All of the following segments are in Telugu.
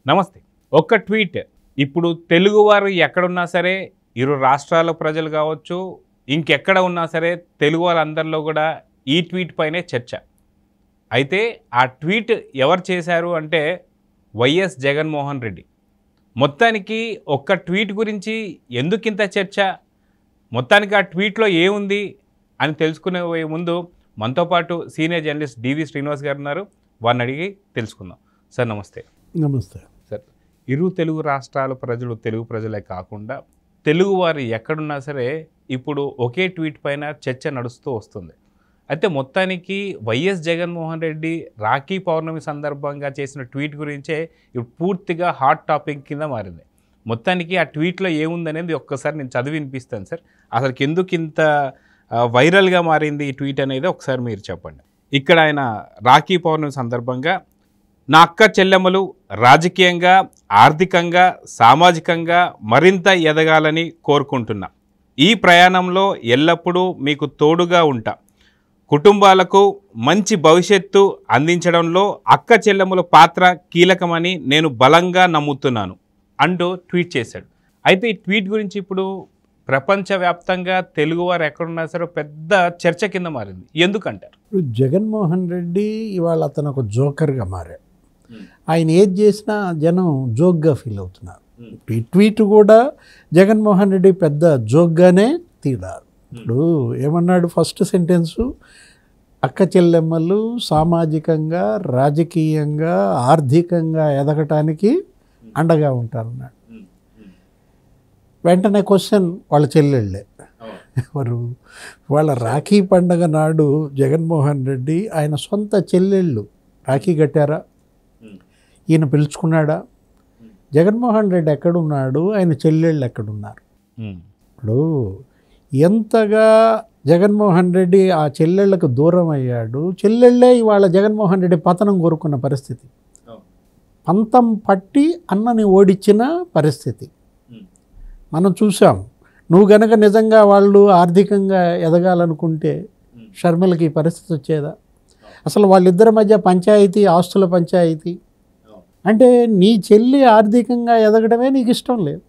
నమస్తే. ఒక్క ట్వీట్ ఇప్పుడు తెలుగువారు ఎక్కడున్నా సరే, ఇరు రాష్ట్రాల ప్రజలు కావచ్చు, ఇంకెక్కడ ఉన్నా సరే తెలుగు వాళ్ళందరిలో కూడా ఈ ట్వీట్ పైనే చర్చ. అయితే ఆ ట్వీట్ ఎవరు చేశారు అంటే వైఎస్ జగన్మోహన్ రెడ్డి. మొత్తానికి ఒక్క ట్వీట్ గురించి ఎందుకింత చర్చ, మొత్తానికి ఆ ట్వీట్లో ఏముంది అని తెలుసుకునే ముందు మనతో పాటు సీనియర్ జర్నలిస్ట్ డివి శ్రీనివాస్ గారు ఉన్నారు. వారిని అడిగి తెలుసుకుందాం. సార్ నమస్తే. నమస్తే సార్. ఇరు తెలుగు రాష్ట్రాల ప్రజలు తెలుగు ప్రజలే కాకుండా తెలుగువారు ఎక్కడున్నా సరే ఇప్పుడు ఒకే ట్వీట్ పైన చర్చ నడుస్తూ వస్తుంది. అయితే మొత్తానికి వైఎస్ జగన్మోహన్ రెడ్డి రాఖీ పౌర్ణమి సందర్భంగా చేసిన ట్వీట్ గురించే ఇప్పుడు పూర్తిగా హాట్ టాపిక్ కింద మారింది. మొత్తానికి ఆ ట్వీట్లో ఏముందనేది ఒక్కసారి నేను చదివి వినిపిస్తాను సార్. అసలు ఎందుకు ఇంత వైరల్గా మారింది ఈ ట్వీట్ అనేది ఒకసారి మీరు చెప్పండి. ఇక్కడ ఆయన రాఖీ పౌర్ణమి సందర్భంగా నా అక్క చెల్లెమ్మలు రాజకీయంగా, ఆర్థికంగా, సామాజికంగా మరింత ఎదగాలని కోరుకుంటున్నా. ఈ ప్రయాణంలో ఎల్లప్పుడూ మీకు తోడుగా ఉంటా. కుటుంబాలకు మంచి భవిష్యత్తు అందించడంలో అక్క చెల్లెమ్మల పాత్ర కీలకమని నేను బలంగా నమ్ముతున్నాను అంటూ ట్వీట్ చేశాడు. అయితే ఈ ట్వీట్ గురించి ఇప్పుడు ప్రపంచవ్యాప్తంగా తెలుగువారు ఎక్కడున్నా సరే పెద్ద చర్చ కింద మారింది. ఎందుకంటారు? జగన్మోహన్ రెడ్డి ఇవాళ అతను ఒక జోకర్గా మారాడు. ఆయన ఏది చేసినా జనం జోక్గా ఫీల్ అవుతున్నారు. ఈ ట్వీట్ కూడా జగన్మోహన్ రెడ్డి పెద్ద జోక్గానే తీరారు. ఇప్పుడు ఏమన్నాడు ఫస్ట్ సెంటెన్సు, అక్క చెల్లెమ్మలు సామాజికంగా, రాజకీయంగా, ఆర్థికంగా ఎదగటానికి అండగా ఉంటారన్నాడు. వెంటనే క్వశ్చన్, వాళ్ళ చెల్లెళ్ళే ఎవరు? వాళ్ళ రాఖీ పండగ నాడు జగన్మోహన్ రెడ్డి ఆయన సొంత చెల్లెళ్ళు రాఖీ కట్టారా? ఈయన పిలుచుకున్నాడా? జగన్మోహన్ రెడ్డి ఎక్కడున్నాడు, ఆయన చెల్లెళ్ళు ఎక్కడున్నారు? ఇప్పుడు ఎంతగా జగన్మోహన్ రెడ్డి ఆ చెల్లెళ్ళకు దూరం అయ్యాడు. చెల్లెళ్ళే ఇవాళ జగన్మోహన్ రెడ్డి పతనం కోరుకున్న పరిస్థితి, పంతం పట్టి అన్నని ఓడించిన పరిస్థితి మనం చూసాం. నువ్వు గనక నిజంగా వాళ్ళు ఆర్థికంగా ఎదగాలనుకుంటే షర్మిలకి ఈ పరిస్థితి వచ్చేదా? అసలు వాళ్ళిద్దరి మధ్య పంచాయతీ, ఆస్తుల పంచాయతీ. అంటే నీ చెల్లి ఆర్థికంగా ఎదగడమే నీకు ఇష్టం లేదు.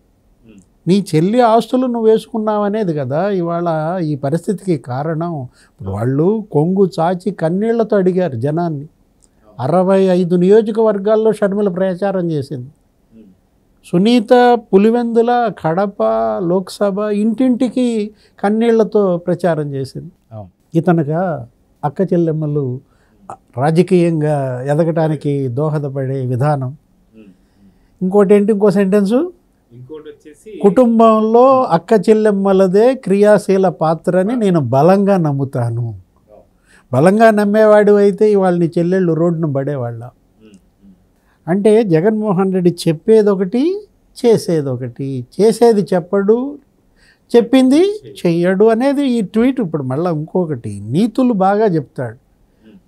నీ చెల్లి ఆస్తులు నువ్వు వేసుకున్నావనేది కదా ఇవాళ ఈ పరిస్థితికి కారణం. ఇప్పుడు వాళ్ళు కొంగు చాచి కన్నీళ్లతో అడిగారు జనాన్ని. 65 నియోజకవర్గాల్లో షర్మిల ప్రచారం చేసింది. సునీత పులివెందుల, కడప, లోక్సభ ఇంటింటికి కన్నీళ్లతో ప్రచారం చేసింది. ఇతనుగా అక్క చెల్లెమ్మలు రాజకీయంగా ఎదగటానికి దోహదపడే విధానం. ఇంకో సెంటెన్సు, కుటుంబంలో అక్క చెల్లెమ్మలదే క్రియాశీల పాత్రని నేను బలంగా నమ్ముతాను. బలంగా నమ్మేవాడు అయితే ఇవాళ నీ చెల్లెళ్ళు రోడ్డును పడేవాళ్ళ. అంటే జగన్మోహన్ రెడ్డి చెప్పేదొకటి, చేసేదొకటి. చేసేది చెప్పడు, చెప్పింది చెయ్యడు అనేది ఈ ట్వీట్. ఇప్పుడు మళ్ళీ ఇంకొకటి, నీతులు బాగా చెప్తాడు,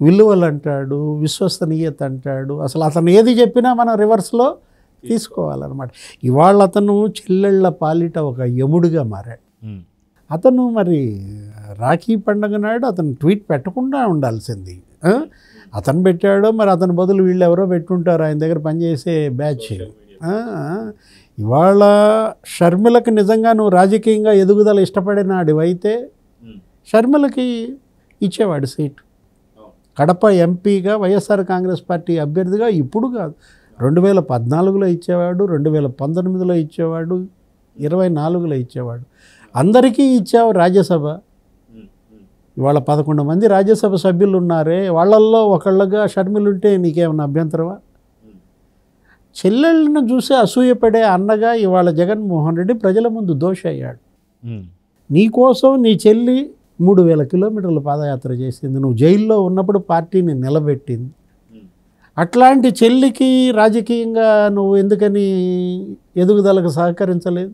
విలువలు అంటాడు, విశ్వసనీయత అంటాడు. అసలు అతను ఏది చెప్పినా మనం రివర్స్లో తీసుకోవాలన్నమాట. ఇవాళ అతను చెల్లెళ్ళ పాలిట ఒక యముడిగా మారాడు. అతను మరి రాఖీ పండుగ నాడు అతను ట్వీట్ పెట్టకుండా ఉండాల్సింది. అతను పెట్టాడో మరి అతని బదులు వీళ్ళు ఎవరో పెట్టుంటారు ఆయన దగ్గర పనిచేసే బ్యాచ్. ఇవాళ షర్మిలకి నిజంగా నువ్వు రాజకీయంగా ఎదుగుదల ఇష్టపడినాడివైతే షర్మిలకి ఇచ్చేవాడు సీటు. కడప ఎంపీగా వైఎస్ఆర్ కాంగ్రెస్ పార్టీ అభ్యర్థిగా ఇప్పుడు కాదు, 2014లో ఇచ్చేవాడు, 2019లో ఇచ్చేవాడు, 24లో ఇచ్చేవాడు. అందరికీ ఇచ్చావు రాజ్యసభ. ఇవాళ 11 మంది రాజ్యసభ సభ్యులు ఉన్నారే, వాళ్ళల్లో ఒకళ్ళగా షర్మిల ఉంటే నీకేమన్నా అభ్యంతరమా? చెల్లెళ్ళను చూసి అసూయపడే అన్నగా ఇవాళ జగన్మోహన్ రెడ్డి ప్రజల ముందు దోష అయ్యాడు. నీకోసం నీ చెల్లి 3000 కిలోమీటర్ల పాదయాత్ర చేసింది, నువ్వు జైల్లో ఉన్నప్పుడు పార్టీని నిలబెట్టింది. అట్లాంటి చెల్లికి రాజకీయంగా నువ్వు ఎందుకని ఎదుగుదలకు సహకరించలేదు?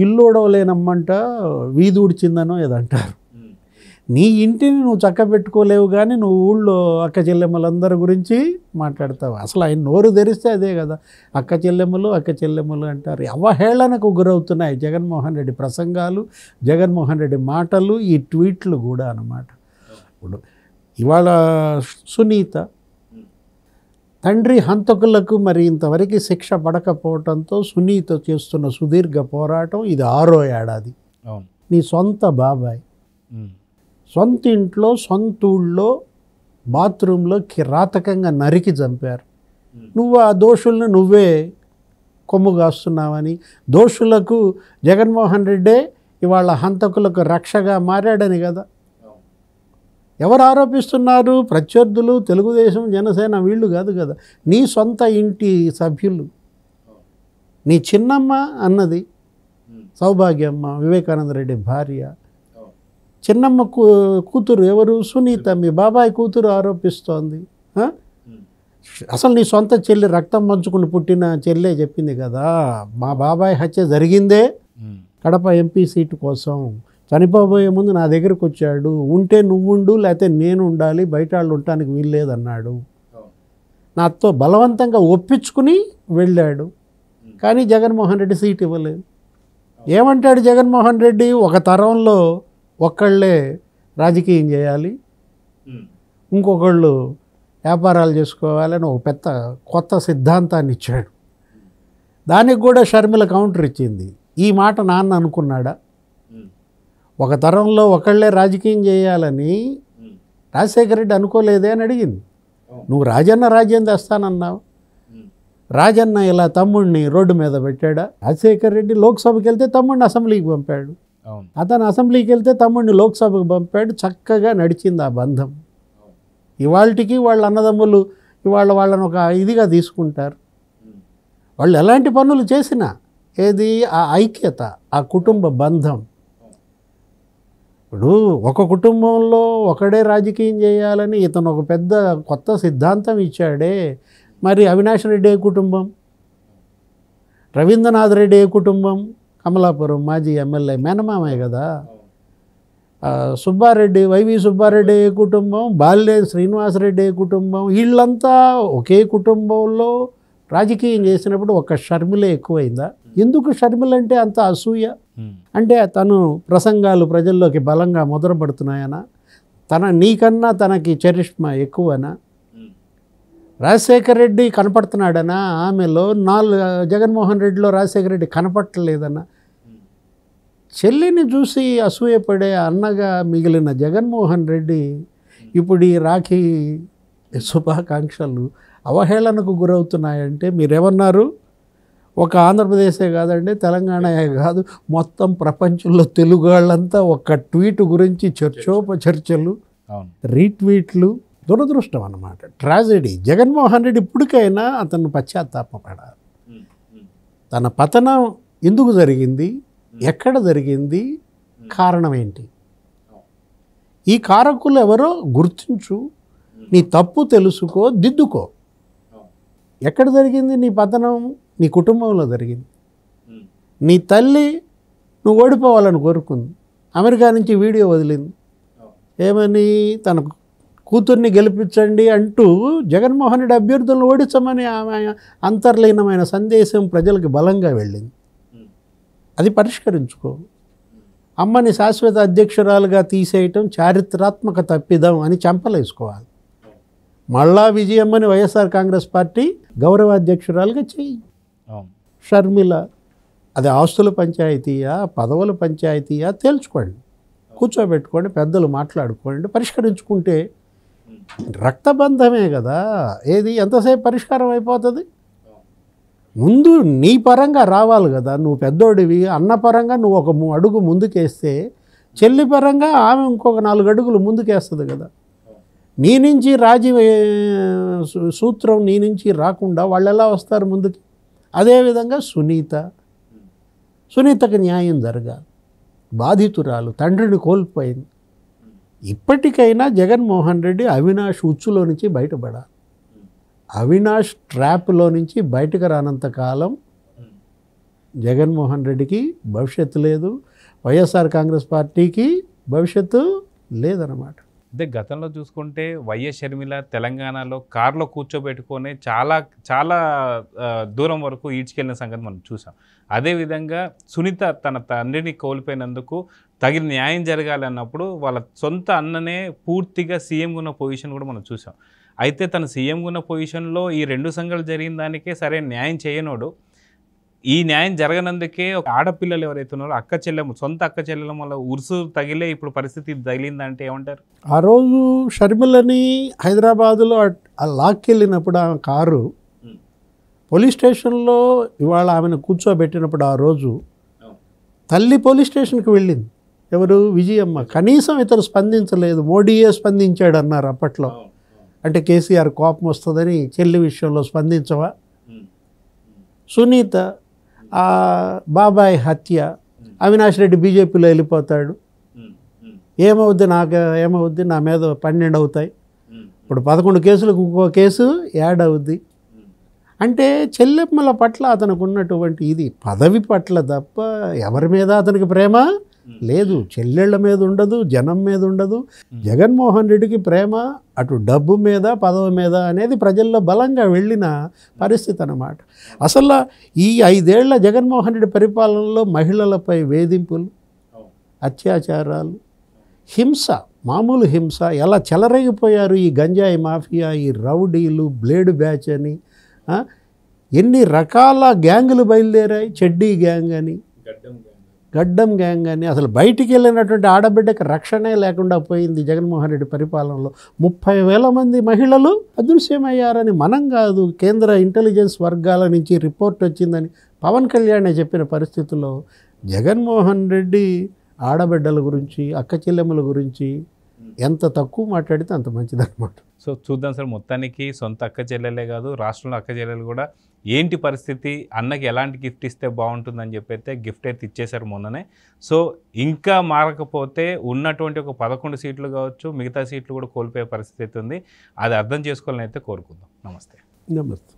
ఇల్లు ఊడవలేనమ్మంట వీధి ఊడ్చిందనో ఏదంటారు. నీ ఇంటిని నువ్వు చక్కబెట్టుకోలేవు కానీ నువ్వు ఊళ్ళో అక్క చెల్లెమ్మలందరి గురించి మాట్లాడతావు. అసలు ఆయన నోరు తెరిస్తే అదే కదా, అక్క చెల్లెమ్మలు అంటారు. అవహేళనకు గురవుతున్నాయి జగన్మోహన్ రెడ్డి ప్రసంగాలు, జగన్మోహన్ రెడ్డి మాటలు, ఈ ట్వీట్లు కూడా అన్నమాట. ఇప్పుడు ఇవాళ సునీత తండ్రి హంతకులకు మరి ఇంతవరకు శిక్ష పడకపోవటంతో సునీత చేస్తున్న సుదీర్ఘ పోరాటం ఇది 6వ ఏడాది. అవును. నీ సొంత బాబాయ్ ఉమ్. సొంత ఇంట్లో సొంత ఊళ్ళో బాత్రూంలో కిరాతకంగా నరికి చంపారు. నువ్వు ఆ దోషుల్ని నువ్వే కొమ్ము కాస్తున్నావని, దోషులకు జగన్మోహన్ రెడ్డే ఇవాళ హంతకులకు రక్షగా మారాడని కదా ఎవరు ఆరోపిస్తున్నారు? ప్రత్యర్థులు, తెలుగుదేశం, జనసేన వీళ్ళు కాదు కదా, నీ సొంత ఇంటి సభ్యులు. నీ చిన్నమ్మ అన్నది సౌభాగ్యమ్మ, వివేకానంద రెడ్డి భార్య. చిన్నమ్మ కూతురు ఎవరు? సునీత, మీ బాబాయ్ కూతురు ఆరోపిస్తోంది. అసలు నీ సొంత చెల్లి, రక్తం పంచుకుని పుట్టిన చెల్లె చెప్పింది కదా, మా బాబాయ్ హత్య జరిగిందే కడప ఎంపీ సీటు కోసం, చనిపోబోయే ముందు నా దగ్గరకు వచ్చాడు, ఉంటే నువ్వుండు లేకపోతే నేను ఉండాలి, బయట వాళ్ళు ఉండటానికి వీల్లేదన్నాడు. నాతో బలవంతంగా ఒప్పించుకుని వెళ్ళాడు. కానీ జగన్మోహన్ రెడ్డి సీట్ ఇవ్వలేదు. ఏమంటాడు జగన్మోహన్ రెడ్డి? ఒక తరంలో ఒక్కళ్ళే రాజకీయం చేయాలి, ఇంకొకళ్ళు వ్యాపారాలు చేసుకోవాలని ఒక పెద్ద కొత్త సిద్ధాంతాన్ని ఇచ్చాడు. దానికి కూడా షర్మిల కౌంటర్ ఇచ్చింది. ఈ మాట నాన్న అనుకున్నాడా? ఒక తరంలో ఒకళ్ళే రాజకీయం చేయాలని రాజశేఖర రెడ్డి అనుకోలేదే అని అడిగింది. నువ్వు రాజన్న రాజ్యం తెస్తానన్నావు, రాజన్న ఇలా తమ్ముడిని రోడ్డు మీద పెట్టాడా? రాజశేఖర రెడ్డి లోక్సభకి వెళ్తే తమ్ముడిని అసెంబ్లీకి పంపాడు, అతను అసెంబ్లీకి వెళ్తే తమ్ముడిని లోక్సభకు పంపాడు. చక్కగా నడిచింది ఆ బంధం. ఇవాళకి వాళ్ళ అన్నదమ్ములు ఇవాళ వాళ్ళని ఒక ఇదిగా తీసుకుంటారు. వాళ్ళు ఎలాంటి పనులు చేసినా ఏది ఆ ఐక్యత, ఆ కుటుంబ బంధం. ఇప్పుడు ఒక కుటుంబంలో ఒకడే రాజకీయం చేయాలని ఇతను ఒక పెద్ద కొత్త సిద్ధాంతం ఇచ్చాడే. మరి అవినాష్ రెడ్డి ఏ కుటుంబం, రవీంద్రనాథ్ రెడ్డి ఏ కుటుంబం, కమలాపురం మాజీ ఎమ్మెల్యే మేనమామే కదా. సుబ్బారెడ్డి, వైవి సుబ్బారెడ్డి ఏ కుటుంబం, బాలినేని శ్రీనివాసరెడ్డి ఏ కుటుంబం. వీళ్ళంతా ఒకే కుటుంబంలో రాజకీయం చేసినప్పుడు ఒక షర్మిలే ఎక్కువైందా? ఎందుకు షర్మిల అంటే అంత అసూయ? అంటే తను ప్రసంగాలు ప్రజల్లోకి బలంగా ముద్రపడుతున్నాయనా? నీకన్నా తనకి చరిష్మా ఎక్కువనా? రాజశేఖర రెడ్డి కనపడుతున్నాడనా? ఆమెలో జగన్మోహన్ రెడ్డిలో రాజశేఖర రెడ్డి కనపడలేదన్నా? చెల్లిని చూసి అసూయపడే అన్నగా మిగిలిన జగన్మోహన్ రెడ్డి ఇప్పుడు ఈ రాఖీ శుభాకాంక్షలు అవహేళనకు గురవుతున్నాయంటే మీరేమన్నారు? ఒక ఆంధ్రప్రదేశే కాదండి, తెలంగాణయే కాదు, మొత్తం ప్రపంచంలో తెలుగు వాళ్ళంతా ఒక ట్వీట్ గురించి చర్చోపచర్చలు, రీట్వీట్లు. దురదృష్టం అన్నమాట, ట్రాజెడీ. జగన్మోహన్ రెడ్డి ఇప్పటికైనా అతను పశ్చాత్తాపపడాలి. తన పతనం ఎందుకు జరిగింది, ఎక్కడ జరిగింది, కారణం ఏంటి? ఈ కారకులు ఎవరో గుర్తించు, నీ తప్పు తెలుసుకో, దిద్దుకో. ఎక్కడ జరిగింది నీ పతనం? నీ కుటుంబంలో జరిగింది. నీ తల్లి నువ్వు ఓడిపోవాలని కోరుకుంది, అమెరికా నుంచి వీడియో వదిలింది. ఏమని? తన కూతుర్ని గెలిపించండి అంటూ జగన్మోహన్ రెడ్డి అభ్యర్థులను ఓడించమని ఆమె అంతర్లీనమైన సందేశం ప్రజలకు బలంగా వెళ్ళింది. అది పరిష్కరించుకో. అమ్మని శాశ్వత అధ్యక్షురాలుగా తీసేయటం చారిత్రాత్మక తప్పిదం అని చెంపలేసుకోవాలి. మళ్ళా విజయమ్మని వైఎస్ఆర్ కాంగ్రెస్ పార్టీ గౌరవ అధ్యక్షురాలుగా చెయ్యి. షర్మిల, అది ఆస్తుల పంచాయతీయా, పదవుల పంచాయతీయా తేల్చుకోండి, కూర్చోబెట్టుకోండి, పెద్దలు మాట్లాడుకోండి, పరిష్కరించుకుంటే రక్తబంధమే కదా. ఏది ఎంతసేపు పరిష్కారం అయిపోతుంది? ముందు నీ పరంగా రావాలి కదా. నువ్వు పెద్దోడివి, అన్న పరంగా నువ్వు ఒక అడుగు ముందుకేస్తే చెల్లి పరంగా ఆమె ఇంకొక 4 అడుగులు ముందుకేస్తుంది కదా. నీ నుంచి సూత్రం నీ నుంచి రాకుండా వాళ్ళు ఎలా వస్తారు ముందుకి? అదేవిధంగా సునీతకి న్యాయం జరగాలి. బాధితురాలు, తండ్రిని కోల్పోయింది. ఇప్పటికైనా జగన్మోహన్ రెడ్డి అవినాష్ ఉచ్చులో నుంచి బయటపడాలి. అవినాష్ ట్రాప్లో నుంచి బయటకు రానంత కాలం జగన్మోహన్ రెడ్డికి భవిష్యత్తు లేదు, వైఎస్ఆర్ కాంగ్రెస్ పార్టీకి భవిష్యత్తు లేదన్నమాట. అదే గతంలో చూసుకుంటే వైఎస్ షర్మిల తెలంగాణలో కారులో కూర్చోబెట్టుకొని చాలా చాలా దూరం వరకు ఈడ్చుకెళ్ళిన సంగతి మనం చూసాం. అదేవిధంగా సునీత తన తండ్రిని కోల్పోయినందుకు తగిన న్యాయం జరగాలి అన్నప్పుడు వాళ్ళ సొంత అన్ననే పూర్తిగా సీఎం ఉన్న పొజిషన్ కూడా మనం చూసాం. అయితే తను సీఎం ఉన్న పొజిషన్లో ఈ 2 సంఘాలు జరిగిన దానికే సరే న్యాయం చేయనోడు ఈ న్యాయం జరగనందుకే ఒక ఆడపిల్లలు ఎవరైతే ఉన్నారో సొంత అక్క చెల్లెల వల్ల ఉరుసు తగిలే ఇప్పుడు పరిస్థితి తగిలిందంటే ఏమంటారు? ఆ రోజు షర్మిలని హైదరాబాదులో లాక్కెళ్ళినప్పుడు ఆమె కారు పోలీస్ స్టేషన్లో ఇవాళ ఆమెను కూర్చోబెట్టినప్పుడు ఆ రోజు తల్లి పోలీస్ స్టేషన్కి వెళ్ళింది. ఎవరు? విజయమ్మ. కనీసం ఇతను స్పందించలేదు. మోడీయే స్పందించాడు అన్నారు అప్పట్లో. అంటే కేసీఆర్ కోపం వస్తుందని చెల్లి విషయంలో స్పందించవా? సునీత బాబాయ్ హత్య, అవినాష్ రెడ్డి బీజేపీలో వెళ్ళిపోతాడు, ఏమవుద్ది నా మీద 12 అవుతాయి, ఇప్పుడు 11 కేసులకు ఇంకో కేసు యాడ్ అవుద్ది. అంటే చెల్లెమ్మల పట్ల అతనికి ఉన్నటువంటి ఇది పదవి పట్ల తప్ప ఎవరి మీద అతనికి ప్రేమ లేదు. చెల్లెళ్ళ మీద ఉండదు, జనం మీద ఉండదు. జగన్మోహన్ రెడ్డికి ప్రేమ అటు డబ్బు మీద పదవి మీద అనేది ప్రజల్లో బలంగా వెళ్ళిన పరిస్థితి అన్నమాట. అసలు ఈ 5 ఏళ్ల జగన్మోహన్ రెడ్డి పరిపాలనలో మహిళలపై వేధింపులు, అత్యాచారాలు, హింస, మామూలు హింస, ఎలా చెలరేగిపోయారు ఈ గంజాయి మాఫియా, ఈ రౌడీలు, బ్లేడ్ బ్యాచ్ అని, ఎన్ని రకాల గ్యాంగులు బయలుదేరాయి. చెడ్డీ గ్యాంగ్ అని, గడ్డం గ్యాంగ్ అని, అసలు బయటికి వెళ్ళినటువంటి ఆడబిడ్డకి రక్షణే లేకుండా పోయింది జగన్మోహన్ రెడ్డి పరిపాలనలో. 30,000 మంది మహిళలు అదృశ్యమయ్యారని మనం కాదు, కేంద్ర ఇంటెలిజెన్స్ వర్గాల నుంచి రిపోర్ట్ వచ్చిందని పవన్ కళ్యాణ్ చెప్పిన పరిస్థితుల్లో జగన్మోహన్ రెడ్డి ఆడబిడ్డల గురించి, అక్క చెల్లెమ్మల గురించి ఎంత తక్కువ మాట్లాడితే అంత మంచిదన్నమాట. సో చూద్దాం సార్, మొత్తానికి సొంత అక్క చెల్లెలే కాదు రాష్ట్రంలో అక్క చెల్లెలు కూడా ఏంటి పరిస్థితి, అన్నకి ఎలాంటి గిఫ్ట్ ఇస్తే బాగుంటుందని చెప్పి అయితే గిఫ్ట్ అయితే ఇచ్చేశారు మొన్ననే. సో ఇంకా మారకపోతే ఉన్నటువంటి ఒక 11 సీట్లు కావచ్చు, మిగతా సీట్లు కూడా కోల్పోయే పరిస్థితి అయితే ఉంది. అది అర్థం చేసుకోవాలని అయితే కోరుకుందాం. నమస్తే. నమస్తే.